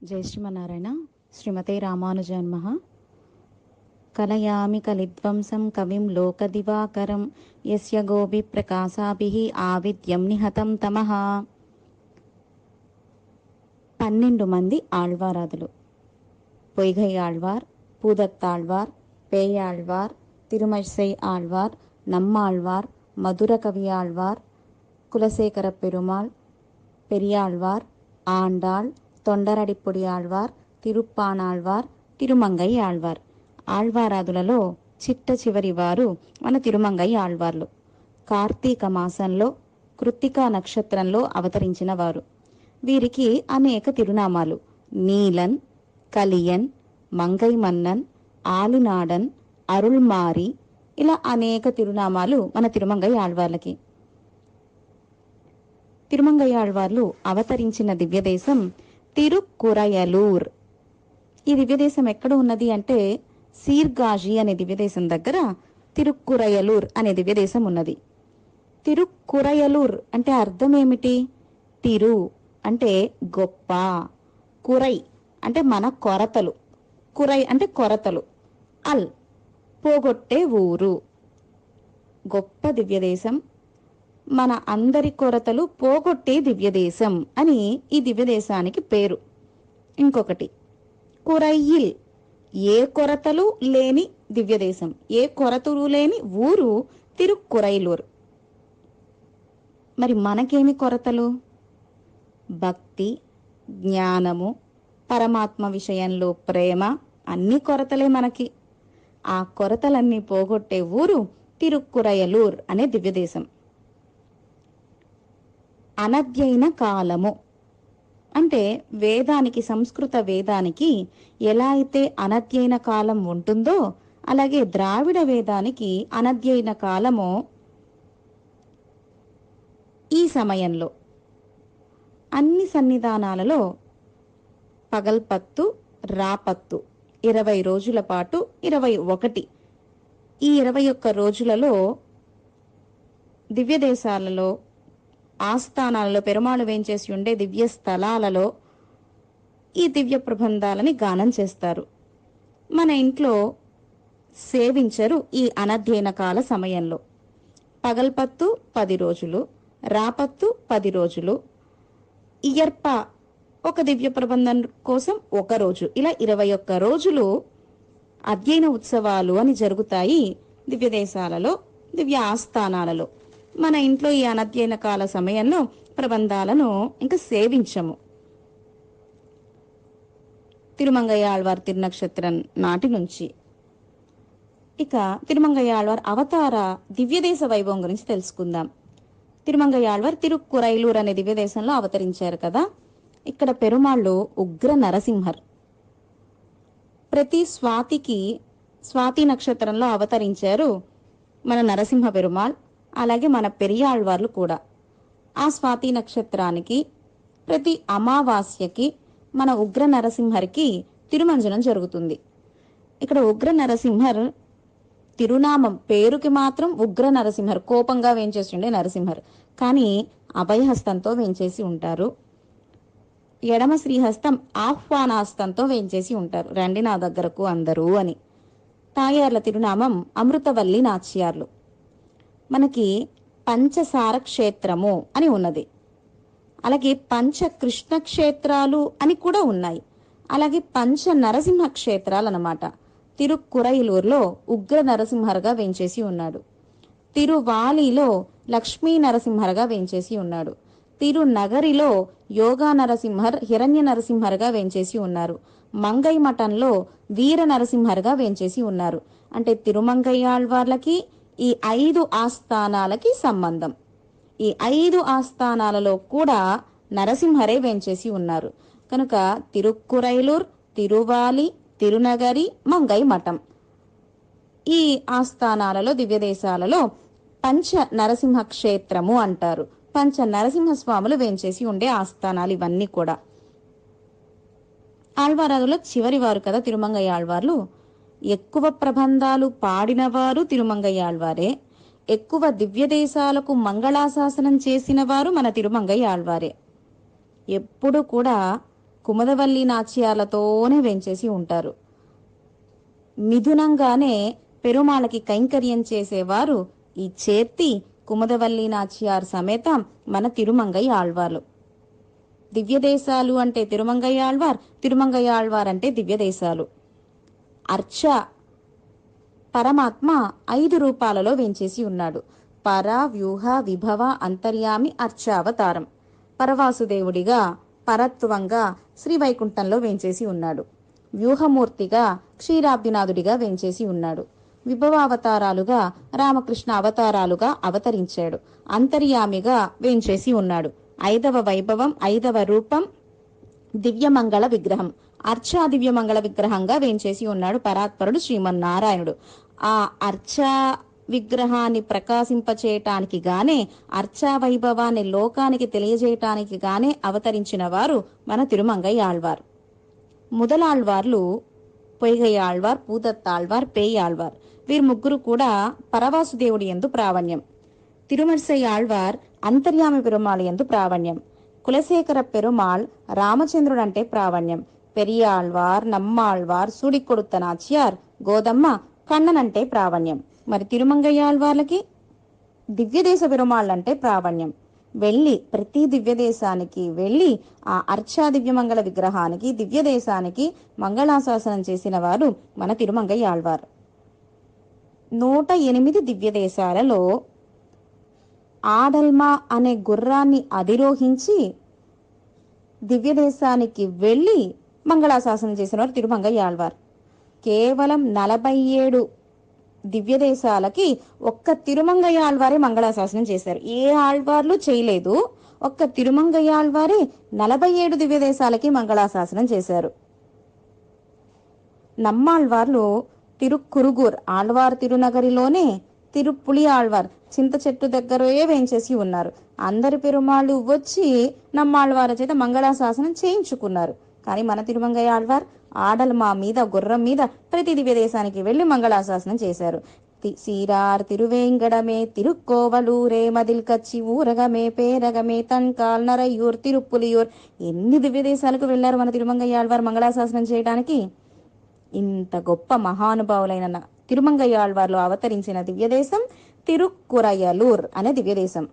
జై శ్రీమన్నారాయణ. శ్రీమతే రామానుజన్మః. కలయామి కలిధ్వంసం కవిం లోకదివాకరం యస్య గోపి ప్రకాశాభిః ఆవిద్యం నిహతం తమః. 12 మంది ఆళ్వారాదులు: పొయ్గై ఆళ్వార్, పూదత్తాళ్వార్, పేయాళ్వార్, తిరుమర్సై ఆళ్వార్, నమ్మాళ్వార్, మధుర కవి ఆళ్వార్, కులశేఖర పెరుమాళ్, పెరియాళ్వార్, ఆండాళ్, తొండరడిప్పొడి ఆళ్వార్, తిరుప్పాణాళ్వార్, తిరుమంగై ఆళ్వార్. ఆళ్వారాదులలో చిట్ట చివరి వారు మన తిరుమంగై ఆళ్వార్లు. కార్తీక మాసంలో కృత్తికా నక్షత్రంలో అవతరించిన వారు. వీరికి అనేక తిరునామాలు: నీలన్, కలియన్, మంగై మన్నన్, ఆలినాడన్, అరుள்మారి, ఇలా అనేక తిరునామాలు మన తిరుమంగై ఆళ్వార్లకి. తిరుమంగై ఆళ్వార్లు అవతరించిన దివ్యదేశం తిరుక్కురయలూర్. ఈ దివ్యదేశం ఎక్కడ ఉన్నది అంటే సీర్గాజీ అనే దివ్యదేశం దగ్గర తిరుక్కురయలూర్ అనే దివ్యదేశం ఉన్నది. తిరుక్కురయలూర్ అంటే అర్థం ఏమిటి? తిరు అంటే గొప్ప, కురై అంటే మన కొరతలు, కురై అంటే కొరతలు, అల్ పోగొట్టే ఊరు. గొప్ప దివ్యదేశం, మన అందరి కొరతలు పోగొట్టే దివ్యదేశం అని ఈ దివ్యదేశానికి పేరు. ఇంకొకటి కురయిల్, ఏ కొరతలు లేని దివ్యదేశం, ఏ కొరతలు లేని ఊరు తిరుక్కురైలూర్. మరి మనకేమి కొరతలు? భక్తి, జ్ఞానము, పరమాత్మ విషయంలో ప్రేమ, అన్ని కొరతలే మనకి. ఆ కొరతలన్నీ పోగొట్టే ఊరు తిరుక్కురయలూర్ అనే దివ్యదేశం. అనధ్యయన కాలము అంటే వేదానికి, సంస్కృత వేదానికి ఎలా అయితే అనధ్యయన కాలం ఉంటుందో అలాగే ద్రావిడ వేదానికి అనధ్యయన కాలము ఈ సమయంలో అన్ని సన్నిధానాలలో పగల్పత్తు, రాపత్తు 20 రోజుల పాటు 21 ఈ 21 రోజులలో దివ్యదేశాలలో, ఆస్థానాలలో, పెరుమాళు వేంచేసి ఉండే దివ్య స్థలాలలో ఈ దివ్య ప్రబంధాలని గానం చేస్తారు. మన ఇంట్లో సేవించరు ఈ అనధ్యయన కాల సమయంలో. పగల్పత్తు 10 రోజులు, రాపత్తు 10 రోజులు, ఇయర్ప ఒక దివ్య ప్రబంధం కోసం 1 రోజు, ఇలా 21 రోజులు అధ్యయన ఉత్సవాలు అని జరుగుతాయి దివ్యదేశాలలో, దివ్య ఆస్థానాలలో. మన ఇంట్లో ఈ అనధ్యయన కాల సమయంలో ప్రబంధాలను ఇంకా సేవించము. తిరుమంగై ఆళ్వార్ తిరునక్షత్రం నాటి నుంచి ఇక తిరుమంగై ఆళ్వార్ అవతార దివ్యదేశ వైభవం గురించి తెలుసుకుందాం. తిరుమంగై ఆళ్వార్ తిరుక్కురైలూర్ అనే దివ్యదేశంలో అవతరించారు కదా. ఇక్కడ పెరుమాళ్ళు ఉగ్ర నరసింహర్. ప్రతి స్వాతి నక్షత్రంలో అవతరించారు మన నరసింహ పెరుమాళ్, అలాగే మన పెరియాళ్వార్లు కూడా. ఆ స్వాతి నక్షత్రానికి ప్రతి అమావాస్యకి మన ఉగ్ర నరసింహర్కి తిరుమంజనం జరుగుతుంది. ఇక్కడ ఉగ్ర నరసింహర్ తిరునామం పేరుకి మాత్రం ఉగ్ర నరసింహర్, కోపంగా వేంచేసి ఉండే నరసింహర్, కానీ అభయహస్తంతో వేంచేసి ఉంటారు. ఎడమ శ్రీహస్తం ఆహ్వానాస్తంతో వేంచేసి ఉంటారు, రండి నా దగ్గరకు అందరూ అని. తాయార్ల తిరునామం అమృతవల్లి నాచ్యార్లు. మనకి పంచసార క్షేత్రము అని ఉన్నది, అలాగే పంచ కృష్ణ క్షేత్రాలు అని కూడా ఉన్నాయి, అలాగే పంచ నరసింహ క్షేత్రాలు అన్నమాట. తిరుక్కురైలూరులో ఉగ్ర నరసింహర్గా వేంచేసి ఉన్నాడు. తిరువాలిలో లక్ష్మీ నరసింహర్గా వేంచేసి ఉన్నాడు. తిరునగరిలో యోగా నరసింహర్, హిరణ్య నరసింహర్గా వేంచేసి ఉన్నారు. మంగై మఠంలో వీర నరసింహర్గా వేంచేసి ఉన్నారు. అంటే తిరుమంగై ఆళ్వార్లకి ఈ 5 ఆస్థానాలకి సంబంధం. ఈ 5 ఆస్థానాలలో కూడా నరసింహరే వేంచేసి ఉన్నారు కనుక తిరుక్కురైలూర్, తిరువాలి, తిరునగరి, మంగై మఠం ఈ ఆస్థానాలలో, దివ్యదేశాలలో పంచ నరసింహ క్షేత్రము అంటారు. పంచ నరసింహస్వాములు వేంచేసి ఉండే ఆస్థానాలు ఇవన్నీ కూడా. ఆళ్వారాదులో చివరి వారు కదా తిరుమంగై ఆళ్వార్లు. ఎక్కువ ప్రబంధాలు పాడినవారు తిరుమంగై ఆళ్వారే. ఎక్కువ దివ్యదేశాలకు మంగళాశాసనం చేసిన వారు మన తిరుమంగై ఆళ్వారే. ఎప్పుడు కూడా కుమదవల్లి నాచ్యాలతోనే వేంచేసి ఉంటారు. మిథునంగానే పెరుమాళకి కైంకర్యం చేసేవారు ఈ చేర్తి కుమదవల్లి నాచియార్ సమేత మన తిరుమంగై ఆళ్వార్లు. దివ్యదేశాలు అంటే తిరుమంగై ఆళ్వార్, తిరుమంగై ఆళ్వార్ అంటే దివ్యదేశాలు. అర్చ పరమాత్మ 5 రూపాలలో వేంచేసి ఉన్నాడు. పర, వ్యూహ, విభవ, అంతర్యామి, అర్చావతారం. పరవాసుదేవుడిగా, పరత్వంగా శ్రీవైకుంఠంలో వేంచేసి ఉన్నాడు. వ్యూహమూర్తిగా క్షీరాబ్దినాథుడిగా వేంచేసి ఉన్నాడు. విభవావతారాలుగా రామకృష్ణ అవతారాలుగా అవతరించాడు. అంతర్యామిగా వేంచేసి ఉన్నాడు. 5వ వైభవం, 5వ రూపం దివ్యమంగళ విగ్రహం, అర్చా దివ్యమంగళ విగ్రహంగా వేంచేసి ఉన్నాడు పరాత్పరుడు శ్రీమన్నారాయణుడు. ఆ అర్చా విగ్రహాన్ని ప్రకాశింపచేయటానికి గానే, అర్చా వైభవాన్ని లోకానికి తెలియజేయటానికి గానే అవతరించిన వారు మన తిరుమంగై ఆళ్వార్. ముదలాళ్వార్లు పొయ్గై ఆళ్వార్, పూదత్తాళ్వార్, పేయాళ్వార్. వీరు ముగ్గురు కూడా పరవాసుదేవుడి యందు ప్రావణ్యం. తిరుమర్సై ఆళ్వార్ అంతర్యామి పెరుమాళ్ యందు ప్రావణ్యం. కులశేఖర పెరుమాళ్ రామచంద్రుడంటే ప్రావణ్యం. పెరియాళ్వార్, నమ్మాళ్వార్, సూడికొడుత నాచియార్, గోదమ్మ, కண்ணనంటే ప్రావణ్యం. మరి తిరుమంగయ్యాళ్వార్లకి దివ్యదేశ పెరుమాళ్ళంటే ప్రావణ్యం. వెళ్ళి ప్రతి దివ్యదేశానికి వెళ్ళి ఆ అర్చా దివ్యమంగళ విగ్రహానికి, దివ్యదేశానికి మంగళాశాసనం చేసిన వారు మన తిరుమంగయ్యాళ్వార్. 108 దివ్యదేశాలలో ఆడల్మా అనే గుర్రాన్ని అధిరోహించి దివ్యదేశానికి వెళ్ళి మంగళాశాసనం చేసిన వారు తిరుమంగయ్యాళ్వార్. కేవలం 47 దివ్యదేశాలకి ఒక్క తిరుమంగయ్యాళ్వారే మంగళాశాసనం చేశారు. ఏ ఆళ్వార్లు చేయలేదు. ఒక్క తిరుమంగయ్యాళ్వారే 47 దివ్యదేశాలకి మంగళాశాసనం చేశారు. నమ్మాళ్వార్లు తిరుక్కురుగూర్ ఆళ్వార్ తిరునగరిలోనే తిరుపులి ఆళ్వార్ చింత చెట్టు దగ్గరే వేంచేసి ఉన్నారు. అందరి పెరుమాళ్ళు వచ్చి నమ్మాళ్వారి చేత మంగళాశాసనం చేయించుకున్నారు. కానీ మన తిరుమంగై ఆళ్వార్ ఆడల్మా మీద, గుర్రం మీద ప్రతి దివ్యదేశానికి వెళ్లి మంగళాశాసనం చేశారు. సీరార్ తిరువేంగడమే, తిరుక్కోవలూరే, మదిల్ కచ్చి ఊరగమే, పేరగమే, తన్కాల్, నరయ్యూర్, తిరుపులియూర్. ఎన్ని దివ్యదేశాలకు వెళ్లారు మన తిరుమంగై ఆళ్వార్ మంగళాశాసనం చేయడానికి. ఇంత గొప్ప మహానుభావులైన తిరుమంగై ఆళ్వార్లు అవతరించిన దివ్యదేశం తిరుక్కురయలూర్ అనే దివ్యదేశం.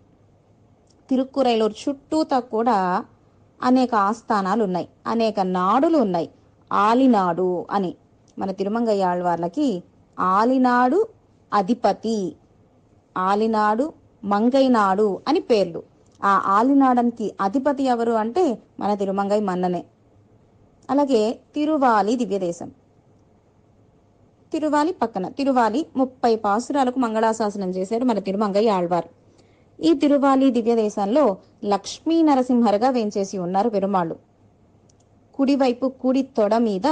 తిరుక్కురయలూర్ చుట్టూతా కూడా అనేక ఆస్థానాలు ఉన్నాయి, అనేక నాడులు ఉన్నాయి. ఆలినాడు అని మన తిరుమంగై ఆళ్వార్లకి ఆలినాడు అధిపతి, ఆలినాడు, మంగైనాడు అని పేర్లు. ఆ ఆలినాడానికి అధిపతి ఎవరు అంటే మన తిరుమంగై మన్ననే. అలాగే తిరువాలి దివ్యదేశం, తిరువాలి పక్కన తిరువాలి 30 పాసురాలకు మంగళాశాసనం చేశారు మన తిరుమంగై ఆళ్వార్. ఈ తిరువాలి దివ్యదేశంలో లక్ష్మీ నరసింహరుగా వేంచేసి ఉన్నారు పెరుమాళ్ళు. కుడివైపు కుడి తొడ మీద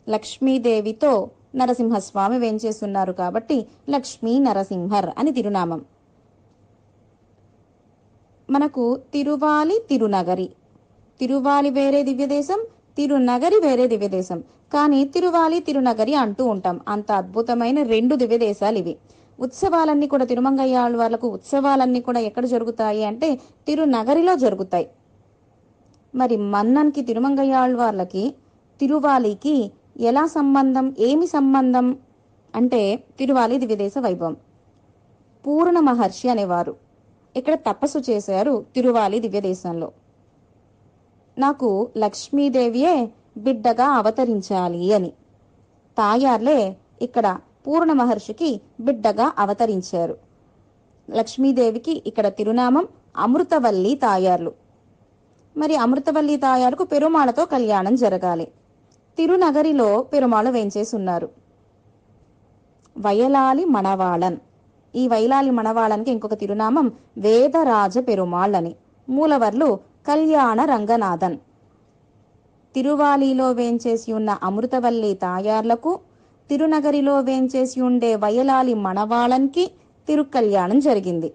లక్ష్మీదేవితో నరసింహస్వామి వేంచేస్తున్నారు కాబట్టి లక్ష్మీ నరసింహర్ అని తిరునామం. మనకు తిరువాలి, తిరునగరి. తిరువాలి వేరే దివ్యదేశం, తిరునగరి వేరే దివ్యదేశం. కానీ తిరువాలి, తిరునగరి అంటూ ఉంటాం. అంత అద్భుతమైన 2 దివ్యదేశాలు ఇవి. ఉత్సవాలన్నీ కూడా తిరుమంగై ఆళ్వార్లకు ఉత్సవాలన్నీ కూడా ఎక్కడ జరుగుతాయి అంటే తిరునగరిలో జరుగుతాయి. మరి మన్నన్కి తిరుమంగై ఆళ్వార్లకి తిరువాలికి ఎలా సంబంధం, ఏమి సంబంధం అంటే తిరువాలి దివ్యదేశ వైభవం. పూర్ణ మహర్షి అనేవారు ఇక్కడ తపస్సు చేశారు తిరువాలి దివ్యదేశంలో. నాకు లక్ష్మీదేవియే బిడ్డగా అవతరించాలి అని తాయార్లే ఇక్కడ పూర్ణ మహర్షికి బిడ్డగా అవతరించారు. లక్ష్మీదేవికి ఇక్కడ తిరునామం అమృతవల్లి తాయార్లు. మరి అమృతవల్లి తాయారుకు పెరుమాళతో కళ్యాణం జరగాలి. తిరునగరిలో పెరుమాళ వేంచేసి ఉన్నారు. వయలాలి మణవాళన్. ఈ వైలాలి మణవాళన్కి ఇంకొక తిరునామం వేదరాజ పెరుమాళ్ అని. మూలవర్లు కళ్యాణ రంగనాథన్. తిరువాలిలో వేంచేసి ఉన్న అమృతవల్లి తాయార్లకు, తిరునగరిలో వేంచేసి ఉండే వయలాలి మణవాళన్కి తిరుకల్యాణం జరిగింది.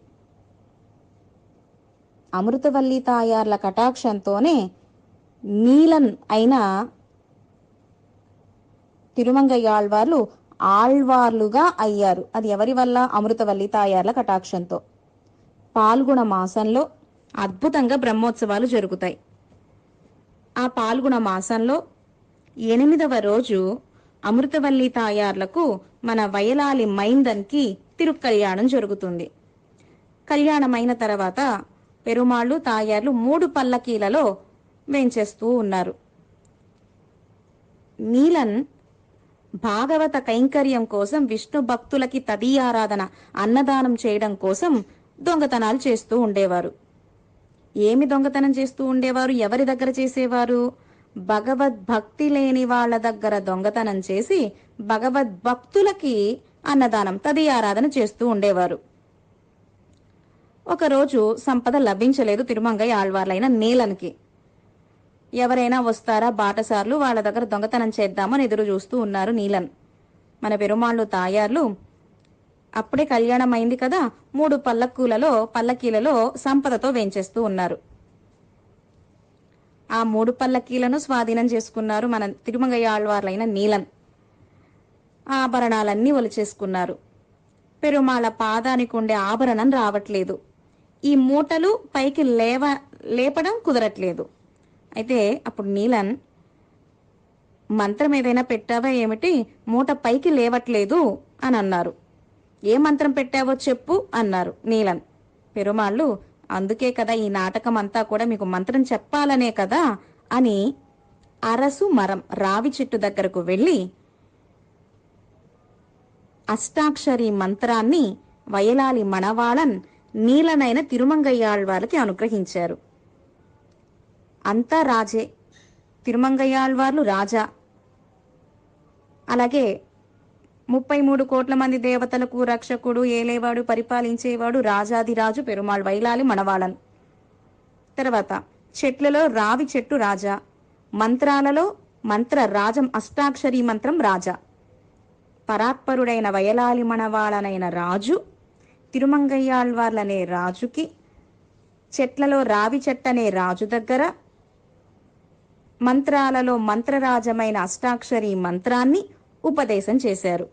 అమృతవల్లి తాయార్ల కటాక్షంతోనే నీలన్ అయిన తిరుమంగై ఆళ్వార్లు ఆళ్వార్లుగా అయ్యారు. అది ఎవరి వల్ల? అమృతవల్లి తాయార్ల కటాక్షంతో. పాల్గొన మాసంలో అద్భుతంగా బ్రహ్మోత్సవాలు జరుగుతాయి. ఆ పాల్గొన మాసంలో 8వ రోజు అమృతవల్లి తాయార్లకు మన వయలాలి మైందన్కి తిరుక్కల్యాణం జరుగుతుంది. కళ్యాణమైన తర్వాత పెరుమాళ్ళు తాయార్లు 3 పల్లకీలలో వేంచేస్తూ ఉన్నారు. నీలన్ భాగవత కైంకర్యం కోసం, విష్ణు భక్తులకి తదీయారాధన అన్నదానం చేయడం కోసం దొంగతనాలు చేస్తూ ఉండేవారు. ఏమి దొంగతనం చేస్తూ ఉండేవారు? ఎవరి దగ్గర చేసేవారు? భగవద్భక్తి లేని వాళ్ళ దగ్గర దొంగతనం చేసి భగవద్భక్తులకి అన్నదానం తదీయారాధన చేస్తూ ఉండేవారు. ఒకరోజు సంపద లభించలేదు తిరుమంగయ్య ఆళ్వార్లైన నీలన్కి. ఎవరైనా వస్తారా బాటసార్లు, వాళ్ళ దగ్గర దొంగతనం చేద్దామని ఎదురు చూస్తూ ఉన్నారు నీలన్. మన పెరుమాళ్ళు తాయార్లు అప్పుడే కళ్యాణం అయింది కదా, 3 పల్లకీలలో సంపదతో వేంచేస్తూ ఉన్నారు. ఆ 3 పల్లకీలను స్వాధీనం చేసుకున్నారు మన తిరుమంగయ్య ఆళ్వార్లైన నీలన్. ఆభరణాలన్నీ ఒలిచేసుకున్నారు. పెరుమాళ్ళ పాదానికి ఉండే ఆభరణం రావట్లేదు. ఈ మూటలు పైకి లేపడం కుదరట్లేదు. అయితే అప్పుడు నీలన్, మంత్రం ఏదైనా పెట్టావా ఏమిటి, మూట పైకి లేవట్లేదు అని అన్నారు. ఏ మంత్రం పెట్టావో చెప్పు అన్నారు నీలన్. పెరుమాళ్ళు, అందుకే కదా ఈ నాటకం అంతా కూడా మీకు మంత్రం చెప్పాలనే కదా అని అరసు మరం రావి చెట్టు దగ్గరకు వెళ్ళి అష్టాక్షరి మంత్రాన్ని వయలాలి మనవాళన్ నీలనైన తిరుమంగయ్యాళ్వార్లకి అనుగ్రహించారు. అంతా రాజే, తిరుమంగయ్యాళ్వార్లు రాజా. అలాగే 33 కోట్ల మంది దేవతలకు రక్షకుడు, ఏలేవాడు, పరిపాలించేవాడు రాజాదిరాజు పెరుమాళ్ వైలాలి మనవాళన్. తర్వాత చెట్లలో రావి చెట్టు రాజా, మంత్రాలలో మంత్ర రాజం అష్టాక్షరి మంత్రం రాజా. పరాత్పరుడైన వయలాలి మనవాళనైన రాజు తిరుమంగయ్యాళ్వార్లనే రాజుకి చెట్లలో రావి చెట్టనే రాజు దగ్గర మంత్రాలలో మంత్రరాజమైన అష్టాక్షరి మంత్రాన్ని ఉపదేశం చేశారు.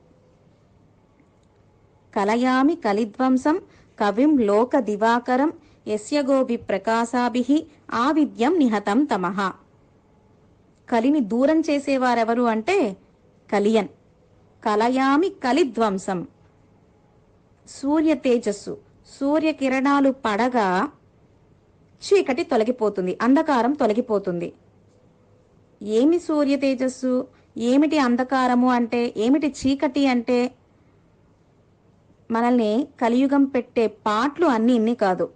కలయామి కలిధ్వంసం కవిం లోక దివాకరం యస్య గోపి ప్రకాశాభిః ఆవిద్యం నిహతం తమః. కలిని దూరం చేసేవారెవరు అంటే కలియన్. కలయామి కలిధ్వంసం, సూర్య తేజస్సు, సూర్యకిరణాలు పడగా చీకటి తొలగిపోతుంది, అంధకారం తొలగిపోతుంది. ఏమి సూర్య తేజస్సు, ఏమిటి అంధకారము అంటే, ఏమిటి చీకటి అంటే, మనల్ని కలియుగం పెట్టే పాటలు అన్నీ ఇన్ని కాదు.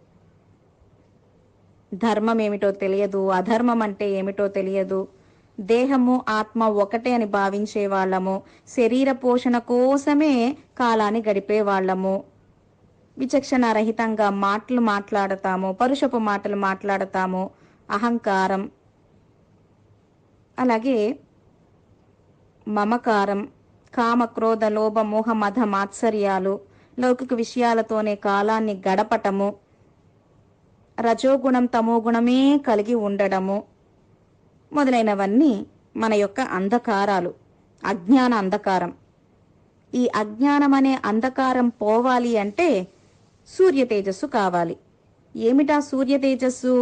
ధర్మం ఏమిటో తెలియదు, అధర్మం అంటే ఏమిటో తెలియదు, దేహము ఆత్మ ఒకటే అని భావించే వాళ్ళము, శరీర పోషణ కోసమే కాలాన్ని గడిపే వాళ్ళము, విచక్షణ రహితంగా మాటలు మాట్లాడతాము, పరుషపు మాటలు మాట్లాడతాము, అహంకారం, అలాగే మమకారం, కామ క్రోధ లోభ మోహ మద మాత్సర్యాలు, లౌకిక విషయాలతోనే కాలాన్ని గడపటము, రజోగుణం తమోగుణమే కలిగి ఉండడము మొదలైనవన్నీ మన యొక్క అంధకారాలు, అజ్ఞాన అంధకారం. ఈ అజ్ఞానం అనే అంధకారం పోవాలి అంటే సూర్య తేజస్సు కావాలి. ఏమిటా సూర్య తేజస్సు?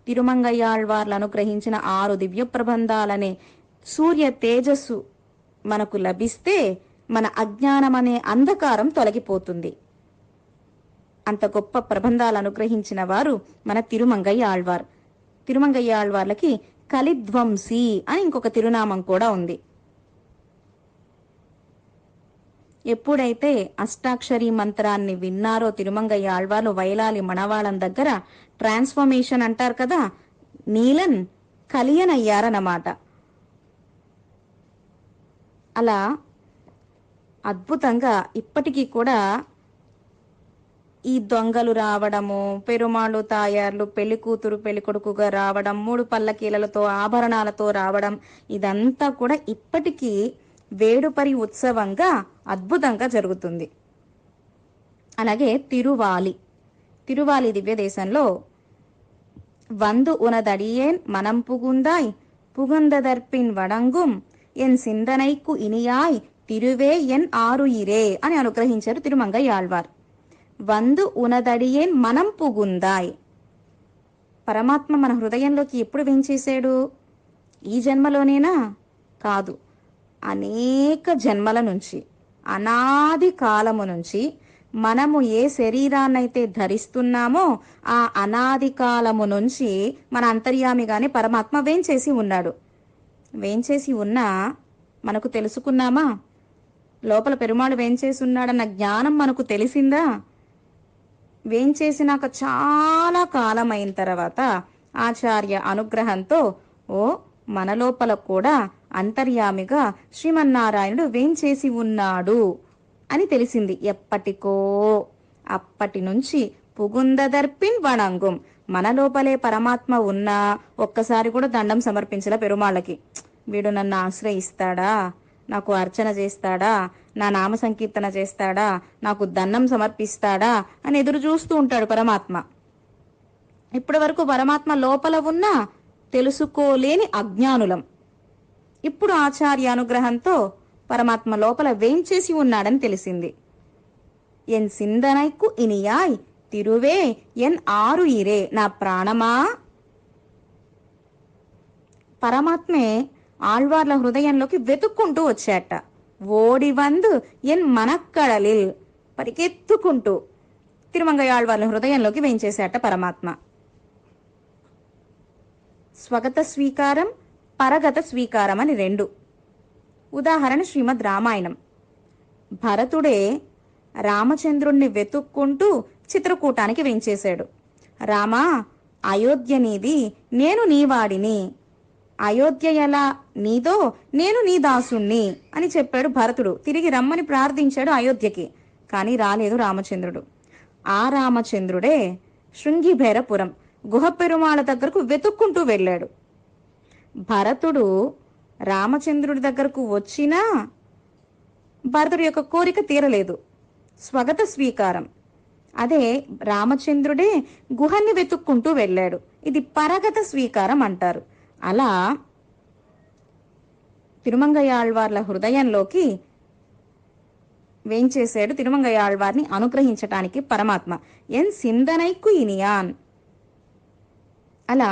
తిరుమంగయ్యాళ్వార్లు అనుగ్రహించిన 6 దివ్య ప్రబంధాలనే సూర్య తేజస్సు మనకు లభిస్తే మన అజ్ఞానం అనే అంధకారం తొలగిపోతుంది. అంత గొప్ప ప్రబంధాలు అనుగ్రహించిన వారు మన తిరుమంగయ్యాళ్వార్. తిరుమంగయ్యాళ్వార్లకి కలిధ్వంసి అని ఇంకొక తిరునామం కూడా ఉంది. ఎప్పుడైతే అష్టాక్షరి మంత్రాన్ని విన్నారో తిరుమంగయ్యాళ్వార్లు వయలాలి మనవాళం దగ్గర ట్రాన్స్ఫర్మేషన్ అంటారు కదా, నీలన్ కలియన్ అయ్యారన్నమాట. అలా అద్భుతంగా ఇప్పటికీ కూడా ఈ దొంగలు రావడము, పెరుమాళ్ళు తాయార్లు పెళ్లి కూతురు పెళ్లి కొడుకుగా రావడం, 3 పల్లకీలతో ఆభరణాలతో రావడం, ఇదంతా కూడా ఇప్పటికీ వేడుపరి ఉత్సవంగా అద్భుతంగా జరుగుతుంది. అలాగే తిరువాలి దివ్య దేశంలో వందు ఉనదడియేన్ మనం పుగుందాయ్ పుగుందదర్పిన్ వడంగుం ఎన్ సిందనైకు ఇనియాయ్ తిరువే ఎన్ ఆరు ఇరే అని అనుగ్రహించారు తిరుమంగయ్యాళ్వార్. వందు ఉనదడియేన్ మనం పుగుందాయ్, పరమాత్మ మన హృదయంలోకి ఎప్పుడు వెంచేశాడు? ఈ జన్మలోనేనా? కాదు, అనేక జన్మల నుంచి, అనాది కాలము నుంచి మనము ఏ శరీరాన్నైతే ధరిస్తున్నామో ఆ అనాది కాలము నుంచి మన అంతర్యామిగానే పరమాత్మ వేంచేసి ఉన్నాడు. వేంచేసి ఉన్నా మనకు తెలుసుకున్నామా? లోపల పెరుమాళ్ వేంచేసి ఉన్నాడన్న జ్ఞానం మనకు తెలిసిందా? వేంచేసినాక చాలా కాలం అయిన తర్వాత ఆచార్య అనుగ్రహంతో ఓ మన లోపల కూడా అంతర్యామిగా శ్రీమన్నారాయణుడు వేంచేసి ఉన్నాడు అని తెలిసింది. ఎప్పటికో అప్పటి నుంచి పుగుందదర్పిన్ వణంగుం, మన లోపలే పరమాత్మ ఉన్నా ఒక్కసారి కూడా దండం సమర్పించలే పెరుమాళ్ళకి. వీడు నన్ను ఆశ్రయిస్తాడా, నాకు అర్చన చేస్తాడా, నా నామ సంకీర్తన చేస్తాడా, నాకు దండం సమర్పిస్తాడా అని ఎదురు చూస్తూ ఉంటాడు పరమాత్మ. ఇప్పటి వరకు పరమాత్మ లోపల ఉన్నా తెలుసుకోలేని అజ్ఞానులం. ఇప్పుడు ఆచార్య అనుగ్రహంతో పరమాత్మ లోపల వేంచేసి ఉన్నాడని తెలిసింది. ఎన్ సిందనైకు ఇనియాయ్ తిరువే ఎన్ ఆరు ఇరే, నా ప్రాణమా. పరమాత్మే ఆళ్వార్ల హృదయంలోకి వెతుక్కుంటూ వచ్చాట. ఓడి వందు ఎన్ మనక్కడలిల్, పరిగెత్తుకుంటూ తిరుమంగయ్య ఆళ్వార్ల హృదయంలోకి వేంచేశాట పరమాత్మ. స్వగత స్వీకారం, పరగత స్వీకారం అని రెండు. ఉదాహరణ శ్రీమద్ రామాయణం. భరతుడే రామచంద్రుణ్ణి వెతుక్కుంటూ చిత్రకూటానికి వెంచేశాడు. రామా, అయోధ్య నీది, నేను నీవాడిని. అయోధ్య ఎలా నీదో, నేను నీ దాసుణ్ణి అని చెప్పాడు భరతుడు. తిరిగి రమ్మని ప్రార్థించాడు అయోధ్యకి. కానీ రాలేదు రామచంద్రుడు. ఆ రామచంద్రుడే శృంగిభేరపురం గుహ పెరుమాళ దగ్గరకు వెతుక్కుంటూ వెళ్ళాడు. భరతుడు రామచంద్రుడి దగ్గరకు వచ్చినా భరతుడి యొక్క కోరిక తీరలేదు. స్వగత స్వీకారం. అదే రామచంద్రుడే గుహన్ని వెతుక్కుంటూ వెళ్ళాడు. ఇది పరగత స్వీకారం అంటారు. అలా తిరుమంగయ్య ఆళ్వార్ల హృదయంలోకి వేంచేశాడు తిరుమంగయ్య ఆళ్వార్ని అనుగ్రహించటానికి పరమాత్మ. ఎన్ సిందనైకు ఇనియాన్. అలా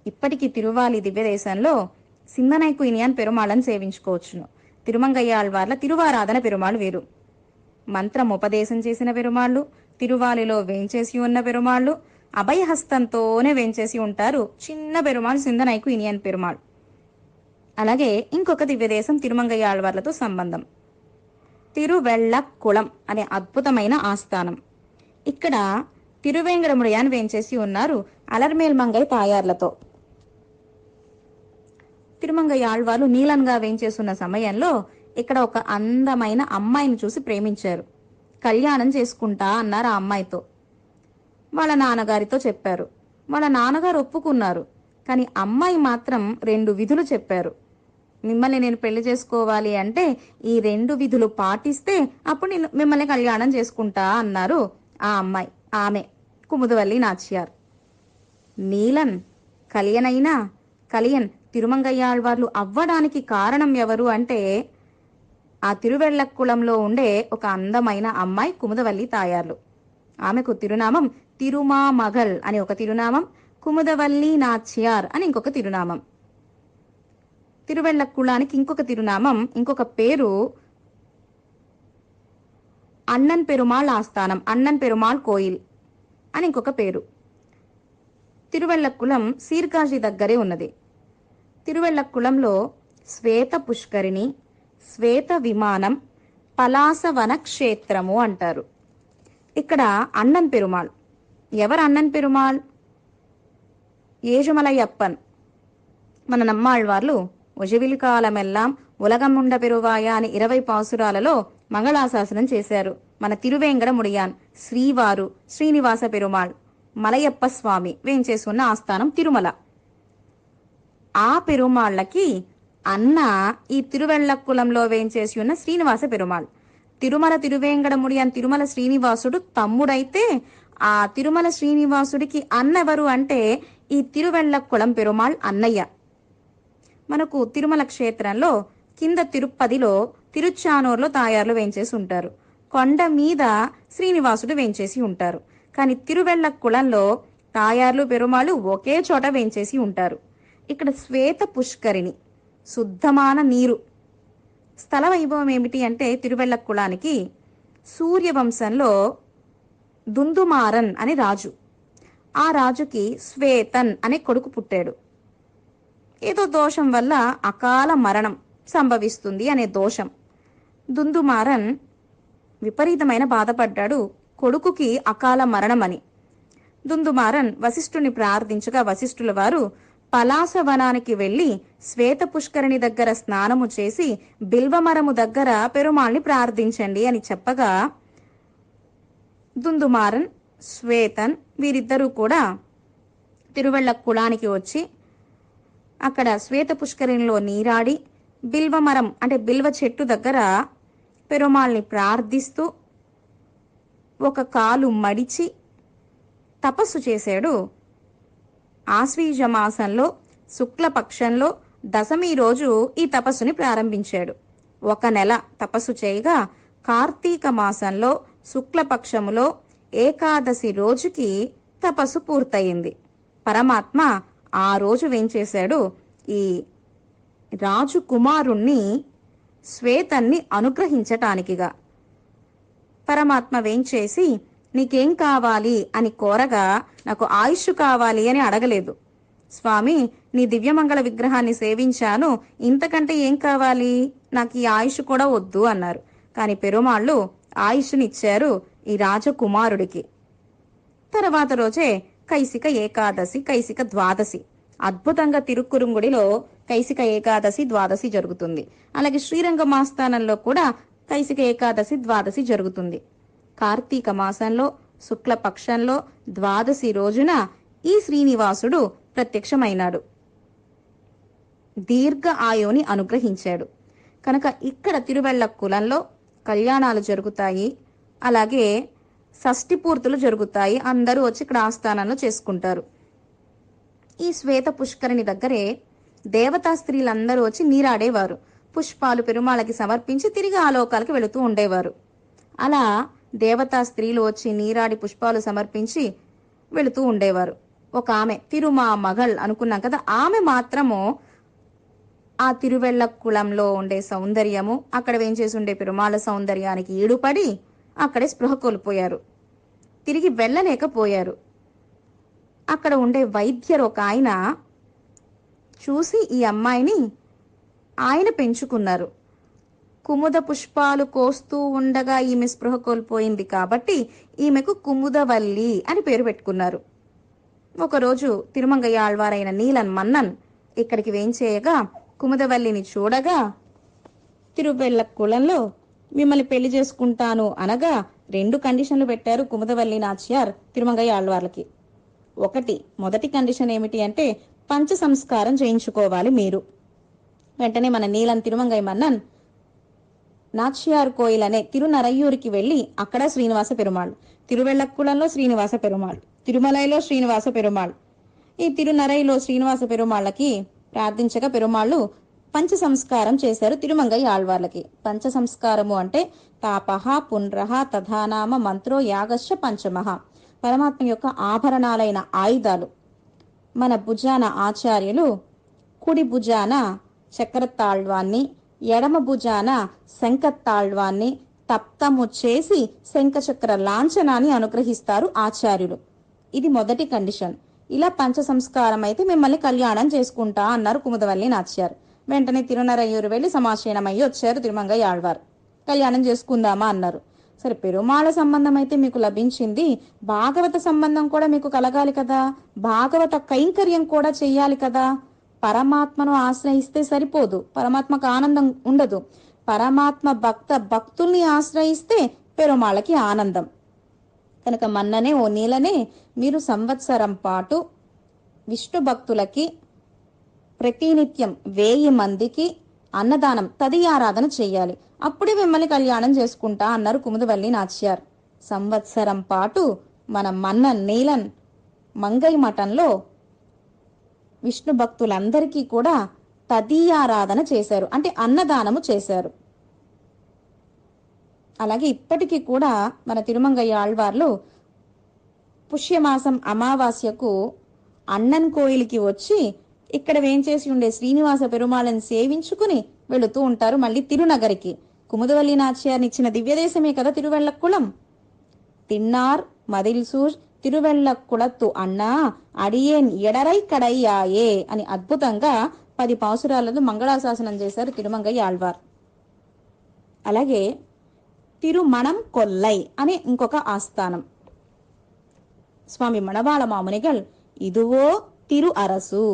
ఇప్పటికీ తిరువాలి దివ్యదేశంలో సిందనైకు ఇనియాన్ పెరుమాళను సేవించుకోవచ్చును. తిరుమంగయ్య ఆళ్వార్ల తిరువారాధన పెరుమాళ్ వేరు. మంత్రం ఉపదేశం చేసిన పెరుమాళ్ళు, తిరువాలిలో వేంచేసి ఉన్న పెరుమాళ్ళు, అభయహస్తంతోనే వేంచేసి ఉంటారు చిన్న పెరుమాళ్ సిందనైకు ఇనియన్ పెరుమాళ్. అలాగే ఇంకొక దివ్యదేశం తిరుమంగయ్య ఆళ్వార్లతో సంబంధం. తిరువెళ్ళక్కుళం అనే అద్భుతమైన ఆస్థానం. ఇక్కడ తిరువేంగడముడియాన్ వేంచేసి ఉన్నారు అలర్మేల్ మంగై తాయార్లతో. తిరుమంగయ్య ఆళ్వార్లు నీలన్గా వేంచేస్తున్న సమయంలో ఇక్కడ ఒక అందమైన అమ్మాయిని చూసి ప్రేమించారు. కళ్యాణం చేసుకుంటా అన్నారు ఆ అమ్మాయితో. వాళ్ళ నాన్నగారితో చెప్పారు. వాళ్ళ నాన్నగారు ఒప్పుకున్నారు. కానీ అమ్మాయి మాత్రం 2 విధులు చెప్పారు. మిమ్మల్ని నేను పెళ్లి చేసుకోవాలి అంటే ఈ 2 విధులు పాటిస్తే అప్పుడు నేను మిమ్మల్ని కళ్యాణం చేసుకుంటా అన్నారు ఆ అమ్మాయి. ఆమె కుముదవల్లి నాచియార్. నీలన్ కలియన్ తిరుమంగయ్య ఆళ్వార్లు అవ్వడానికి కారణం ఎవరు అంటే ఆ తిరువెళ్ళక్కుళంలో ఉండే ఒక అందమైన అమ్మాయి కుముదవల్లి తాయార్లు. ఆమెకు తిరునామం తిరుమామగల్ అని ఒక తిరునామం, కుముదవల్లి నాచియార్ అని ఇంకొక తిరునామం. తిరువెళ్ళక్కుళానికి ఇంకొక తిరునామం, ఇంకొక పేరు అన్నన్ పెరుమాళ్ ఆస్థానం, అన్నన్ పెరుమాళ్ కోయిల్ అని ఇంకొక పేరు. తిరువెళ్ళక్కుళం సీర్కాజీ దగ్గరే ఉన్నది. తిరువెళ్ళక్కుళంలో శ్వేత పుష్కరిణి, శ్వేత విమానం, పలాసవన క్షేత్రము అంటారు. ఇక్కడ అన్నన్ పెరుమాళ్. ఎవరు అన్నన్ పెరుమాళ్? ఏజుమలయ్యప్పన్. మన నమ్మాళ్వార్లు ఒజవిలి కాలమెల్లాం ఉలగముండ పెరువాయ అని 20 పాసురాలలో మంగళాశాసనం చేశారు. మన తిరువేంగడ ముడియాన్ శ్రీవారు శ్రీనివాస పెరుమాళ్ మలయప్ప స్వామి వేంచేసున్న ఆస్థానం తిరుమల. ఆ పెరుమాళ్లకి అన్న ఈ తిరువెళ్ళక్కుళంలో వేంచేసి ఉన్న శ్రీనివాస పెరుమాళ్. తిరుమల తిరువేంగడ ముడియాన్ తిరుమల శ్రీనివాసుడు తమ్ముడైతే ఆ తిరుమల శ్రీనివాసుడికి అన్నెవరు అంటే ఈ తిరువెళ్ళక్కుళం పెరుమాళ్ అన్నయ్య. మనకు తిరుమల క్షేత్రంలో కింద తిరుపతిలో తిరుచానూరులో తాయార్లు వేంచేసి ఉంటారు. కొండ మీద శ్రీనివాసుడు వేంచేసి ఉంటారు. కానీ తిరువెళ్ళక్కుళంలో తాయార్లు పెరుమాళ్ళు ఒకే చోట వేంచేసి ఉంటారు. ఇక్కడ శ్వేత పుష్కరిణి, శుద్ధమైన నీరు. స్థల వైభవం ఏమిటి అంటే తిరువెల్లక్కుళానికి సూర్యవంశంలో దుందుమారన్ అని రాజు. ఆ రాజుకి శ్వేతన్ అనే కొడుకు పుట్టాడు. ఏదో దోషం వల్ల అకాల మరణం సంభవిస్తుంది అనే దోషం. దుందుమారన్ విపరీతమైన బాధపడ్డాడు కొడుకుకి అకాల మరణమని. దుందుమారన్ వశిష్ఠుని ప్రార్థించగా వశిష్ఠుల వారు పలాసవనానికి వెళ్లి శ్వేత పుష్కరిణి దగ్గర స్నానము చేసి బిల్వమరము దగ్గర పెరుమాళ్ని ప్రార్థించండి అని చెప్పగా దుందుమారన్, శ్వేతన్ వీరిద్దరూ కూడా తిరువెల్లక్కుళానికి వచ్చి అక్కడ శ్వేత పుష్కరిణిలో నీరాడి బిల్వమరం అంటే బిల్వ చెట్టు దగ్గర పెరుమాళ్ని ప్రార్థిస్తూ ఒక కాలు మడిచి తపస్సు చేశాడు. ఆశ్వీజ మాసంలో శుక్లపక్షంలో దశమి రోజు ఈ తపస్సుని ప్రారంభించాడు. 1 నెల తపస్సు చేయగా కార్తీక మాసంలో శుక్లపక్షములో ఏకాదశి రోజుకి తపస్సు పూర్తయింది. పరమాత్మ ఆ రోజు వేంచేశాడు ఈ రాజు కుమారుణ్ణి శ్వేతన్ని అనుగ్రహించటానికిగా. పరమాత్మ వేంచేసి నీకేం కావాలి అని కోరగా నాకు ఆయుష్ కావాలి అని అడగలేదు. స్వామి, నీ దివ్యమంగళ విగ్రహాన్ని సేవించాను, ఇంతకంటే ఏం కావాలి, నాకు ఈ ఆయుష్ కూడా వద్దు అన్నారు. కాని పెరుమాళ్ళు ఆయుష్నిచ్చారు ఈ రాజకుమారుడికి. తర్వాత రోజే కైసిక ఏకాదశి, కైసిక ద్వాదశి. అద్భుతంగా తిరుక్కురుంగుడిలో కైసిక ఏకాదశి, ద్వాదశి జరుగుతుంది. అలాగే శ్రీరంగం ఆస్థానంలో కూడా కైసిక ఏకాదశి, ద్వాదశి జరుగుతుంది. కార్తీక మాసంలో శుక్లపక్షంలో ద్వాదశి రోజున ఈ శ్రీనివాసుడు ప్రత్యక్షమైనాడు, దీర్ఘ ఆయువుని అనుగ్రహించాడు. కనుక ఇక్కడ తిరువెల్లక్కులంలో కళ్యాణాలు జరుగుతాయి, అలాగే షష్ఠి పూర్తులు జరుగుతాయి. అందరూ వచ్చి ఇక్కడ ఆస్థానంలో చేసుకుంటారు. ఈ శ్వేత పుష్కరిణి దగ్గరే దేవతా స్త్రీలందరూ వచ్చి నీరాడేవారు. పుష్పాలు పెరుమాళకి సమర్పించి తిరిగి ఆలోకాలకి వెళుతూ ఉండేవారు. అలా దేవతా స్త్రీలు వచ్చి నీరాడి పుష్పాలు సమర్పించి వెళుతూ ఉండేవారు. ఒక ఆమె తిరుమా మగళ్ అనుకున్నాం కదా, ఆమె మాత్రము ఆ తిరువెల్లక్కుళంలో ఉండే సౌందర్యము, అక్కడ వేంచేసి ఉండే పెరుమాళ సౌందర్యానికి ఈడుపడి అక్కడే స్పృహ కోల్పోయారు. తిరిగి వెళ్ళలేకపోయారు. అక్కడ ఉండే వైద్యరు ఒక ఆయన చూసి ఈ అమ్మాయిని ఆయన పెంచుకున్నారు. కుముద పుష్పాలు కోస్తూ ఉండగా ఈమె స్పృహ కోల్పోయింది కాబట్టి ఈమెకు కుముదవల్లి అని పేరు పెట్టుకున్నారు. ఒకరోజు తిరుమంగయ్య ఆళ్వారైన నీలన్ మన్నన్ ఇక్కడికి వేంచేయగా కుముదవల్లిని చూడగా తిరువెల్లక్కుళంలో మిమ్మల్ని పెళ్లి చేసుకుంటాను అనగా 2 కండిషన్లు పెట్టారు కుముదవల్లి నాచ్యార్ తిరుమంగయ్య ఆళ్వార్లకి. మొదటి కండిషన్ ఏమిటి అంటే పంచ సంస్కారం చేయించుకోవాలి మీరు. వెంటనే మన నీలన్ తిరుమంగయ్య మన్నన్ నాచ్యార్ కోయిల్ అనే తిరునరయ్యూరికి వెళ్లి అక్కడ శ్రీనివాస పెరుమాళ్, తిరువెల్లక్కుళంలో శ్రీనివాస పెరుమాళ్, తిరుమలైలో శ్రీనివాస పెరుమాళ్, ఈ తిరునరైలో శ్రీనివాస పెరుమాళ్ళకి ప్రార్థించగా పెరుమాళ్ళు పంచ సంస్కారం చేశారు తిరుమంగయ్య ఆళ్వార్లకి. పంచ సంస్కారము అంటే తాపహ పుండ్రహ తథానామ మంత్రో యాగశ్చ పంచమహ, పరమాత్మ యొక్క ఆభరణాలైన ఆయుధాలు. మన భుజాన ఆచార్యులు కుడి భుజాన చక్రతాళ్వాన్ని, ఎడమ భుజాన శంఖతాళ్వాన్ని తప్తము చేసి శంఖచక్ర లాంఛనాన్ని అనుగ్రహిస్తారు ఆచార్యులు. ఇది మొదటి కండిషన్. ఇలా పంచ సంస్కారం అయితే మిమ్మల్ని కళ్యాణం చేసుకుంటా అన్నారు కుముదవల్లి నాచ్యార్. వెంటనే తిరునరయ్యూరు వెళ్లి సమాశయనమయ్యి వచ్చారు తిరుమంగయ్య ఆళ్వార్. కళ్యాణం చేసుకుందామా అన్నారు. సరే, పెరుమాళ సంబంధం అయితే మీకు లభించింది, భాగవత సంబంధం కూడా మీకు కలగాలి కదా, భాగవత కైంకర్యం కూడా చెయ్యాలి కదా. పరమాత్మను ఆశ్రయిస్తే సరిపోదు, పరమాత్మకు ఆనందం ఉండదు. పరమాత్మ భక్తుల్ని ఆశ్రయిస్తే పెరుమాళకి ఆనందం. కనుక మన్ననే ఓ నీలనే మీరు సంవత్సరం పాటు విష్ణు భక్తులకి ప్రతినిత్యం 1000 మందికి అన్నదానం తదియారాధన చెయ్యాలి, అప్పుడే మిమ్మల్ని కళ్యాణం చేసుకుంటా అన్నారు కుముదవల్లి నాచ్యార్. సంవత్సరం పాటు మన మన్నన్ నీలన్ మంగై మఠంలో విష్ణు భక్తులందరికీ కూడా తదీయారాధన చేశారు, అంటే అన్నదానము చేశారు. అలాగే ఇప్పటికీ కూడా మన తిరుమంగయ్య ఆళ్వార్లు పుష్యమాసం అమావాస్యకు అన్నన్ కోయిలికి వచ్చి ఇక్కడ వేంచేసి ఉండే శ్రీనివాస పెరుమాళని సేవించుకుని వెళుతూ ఉంటారు మళ్ళీ తిరునగరికి. కుముదవల్లి నాచ్యార్ని ఇచ్చిన దివ్యదేశమే కదా తిరువెళ్ళక్కుళం. తిన్నార్ మదిల్సూర్ తిరువెళ్ళక్కుళత్తు అన్నా అడియేన్ ఎడరై కడయ్యాయే అని అద్భుతంగా 10 పాసురాలను మంగళాశాసనం చేశారు తిరుమంగయ్య ఆళ్వార్. అలాగే తిరుమణం కొల్లై అనే ఇంకొక ఆస్థానం. స్వామి మణవాళ మామునిగల్ ఇదువో తిరు అరసు,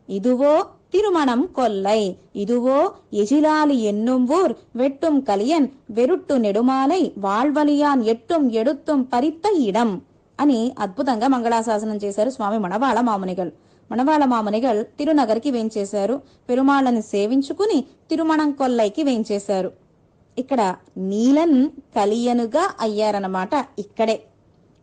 ఇదువో తిరుమణం కొల్లై, ఇదువో ఎజిలాలి ఎన్నుంవూర్ వెట్టుం కలియన్ వెరుట్టు నెడుమాలై వాళ్వలియాన్ ఎట్టుం ఎడుత్తుం పరిత్త ఇడం అని అద్భుతంగా మంగళాశాసనం చేశారు స్వామి మణవాళ మామునిగల్. మణవాళ మామునిగల్ తిరునగరికి వేంచేశారు. పెరుమాళ్ళని సేవించుకుని తిరుమణం కొల్లైకి వేంచేశారు. ఇక్కడ నీలన్ కలియనుగా అయ్యారన్నమాట. ఇక్కడే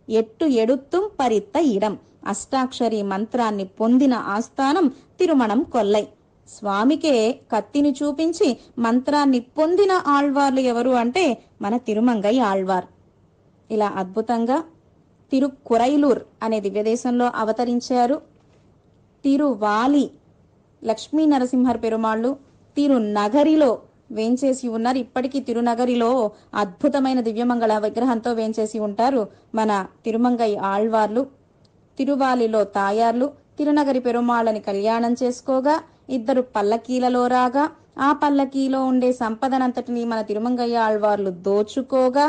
ఎట్టు ఎడుత్తుం పరిత్త ఇడం అష్టాక్షరి మంత్రాన్ని పొందిన ఆస్థానం తిరుమణం కొల్లై. స్వామికే కత్తిని చూపించి మంత్రాన్ని పొందిన ఆళ్వార్లు ఎవరు అంటే మన తిరుమంగయ్య ఆళ్వార్. ఇలా అద్భుతంగా తిరుకురైలూర్ అనే దివ్యదేశంలో అవతరించారు. తిరువాలి లక్ష్మీ నరసింహర్ పెరుమాళ్ళు తిరునగరిలో వేంచేసి ఉన్నారు. ఇప్పటికీ తిరునగరిలో అద్భుతమైన దివ్యమంగళ విగ్రహంతో వేంచేసి ఉంటారు మన తిరుమంగయ్య ఆళ్వార్లు. తిరువాలిలో తాయార్లు తిరునగరి పెరుమాళ్ళని కళ్యాణం చేసుకోగా 2 పల్లకీలలో రాగా ఆ పల్లకీలో ఉండే సంపదనంతటిని మన తిరుమంగయ్య ఆళ్వార్లు దోచుకోగా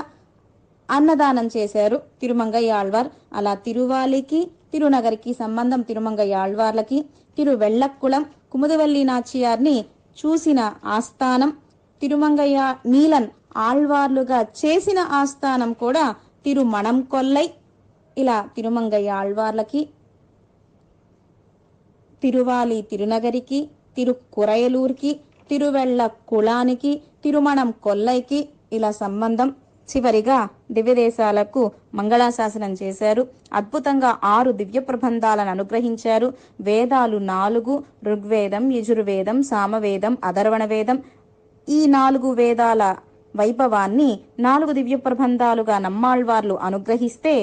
అన్నదానం చేశారు తిరుమంగయ్య ఆళ్వార్. అలా తిరువాలికి తిరునగరికి సంబంధం తిరుమంగయ్య ఆళ్వార్లకి. తిరువెళ్ళక్కుళం కుముదవల్లి నాచియార్ని చూసిన ఆస్థానం, తిరుమంగయ్య నీలన్ ఆళ్వార్లుగా చేసిన ఆస్థానం కూడా తిరుమణం కొల్లై. ఇలా తిరుమంగయ్య ఆళ్వార్లకి, తిరువాలి తిరునగరికి, తిరుకురైలూర్కి, తిరువెళ్ళక్కుళానికి, తిరుమణం కొల్లైకి ఇలా సంబంధం. చివరిగా దివ్యదేశాలకు మంగళాశాసనం చేశారు. అద్భుతంగా 6 దివ్య ప్రబంధాలను అనుగ్రహించారు. వేదాలు 4, ఋగ్వేదం, యజుర్వేదం, సామవేదం, అథర్వణ వేదం. ఈ 4 వేదాల వైభవాన్ని 4 దివ్య ప్రబంధాలుగా నమ్మాళ్వార్లు అనుగ్రహిస్తే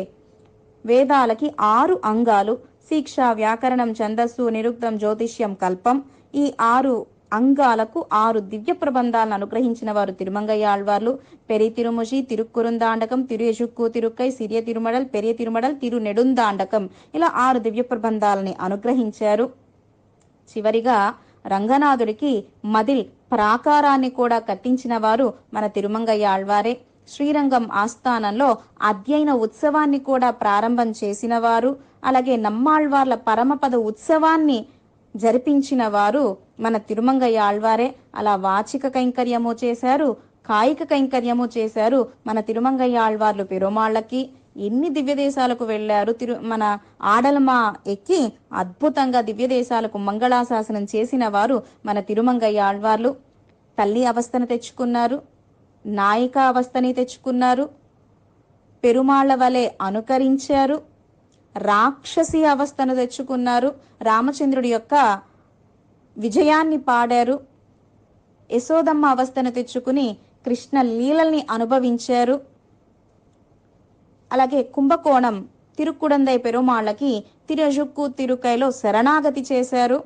వేదాలకి 6 అంగాలు శిక్ష, వ్యాకరణం, ఛందస్సు, నిరుక్తం, జ్యోతిష్యం, కల్పం. ఈ 6 అంగాలకు 6 దివ్య ప్రబంధాలను అనుగ్రహించిన వారు తిరుమంగయ్య ఆళ్వార్లు. పెరి తిరుముషి, తిరుక్కురుందాండకం, తిరు ఎషుక్కు తిరుక్కై, సిరియ తిరుమడల్, పెరియ తిరుమడల్, తిరు నెడుందాండకం ఇలా 6 దివ్య ప్రబంధాలని అనుగ్రహించారు. చివరిగా రంగనాథుడికి మదిల్ ప్రాకారాన్ని కూడా కట్టించిన వారు మన తిరుమంగయ్య ఆళ్వారే. శ్రీరంగం ఆస్థానంలో అధ్యయన ఉత్సవాన్ని కూడా ప్రారంభం చేసిన వారు. అలాగే నమ్మాళ్వార్ల పరమపద ఉత్సవాన్ని జరిపించిన వారు మన తిరుమంగయ్య ఆళ్వారే. అలా వాచిక కైంకర్యము చేశారు, కాయిక కైంకర్యము చేశారు మన తిరుమంగయ్య ఆళ్వార్లు పెరుమాళ్ళకి. ఎన్ని దివ్యదేశాలకు వెళ్లారు. మన ఆడలమా ఎక్కి అద్భుతంగా దివ్యదేశాలకు మంగళాశాసనం చేసిన వారు మన తిరుమంగయ్య ఆళ్వార్లు. తల్లి అవస్థను తెచ్చుకున్నారు, నాయిక అవస్థని తెచ్చుకున్నారు, పెరుమాళ్ల వలె అనుకరించారు, రాక్షసి అవస్థను తెచ్చుకున్నారు, రామచంద్రుడి యొక్క విజయాన్ని పాడారు, యశోదమ్మ అవస్థను తెచ్చుకుని కృష్ణ లీలల్ని అనుభవించారు. అలాగే కుంభకోణం తిరుక్కుడందై పెరుమాళ్ళకి తిరుజుక్కు తిరుకైలో శరణాగతి చేశారు.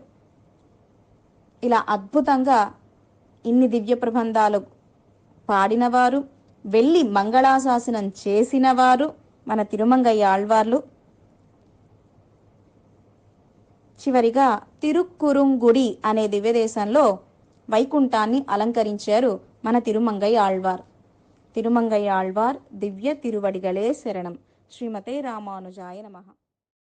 ఇలా అద్భుతంగా ఇన్ని దివ్య ప్రబంధాలు పాడినవారు, వెళ్ళి మంగళాశాసనం చేసినవారు మన తిరుమంగయ్య ఆళ్వార్లు. చివరిగా తిరుక్కురుంగుడి అనే దివ్యదేశంలో వైకుంఠాన్ని అలంకరించారు మన తిరుమంగయ్య ఆళ్వార్. తిరుమంగయ్య ఆళ్వార్ దివ్య తిరువడిగలే శరణం. శ్రీమతే రామానుజాయ నమః.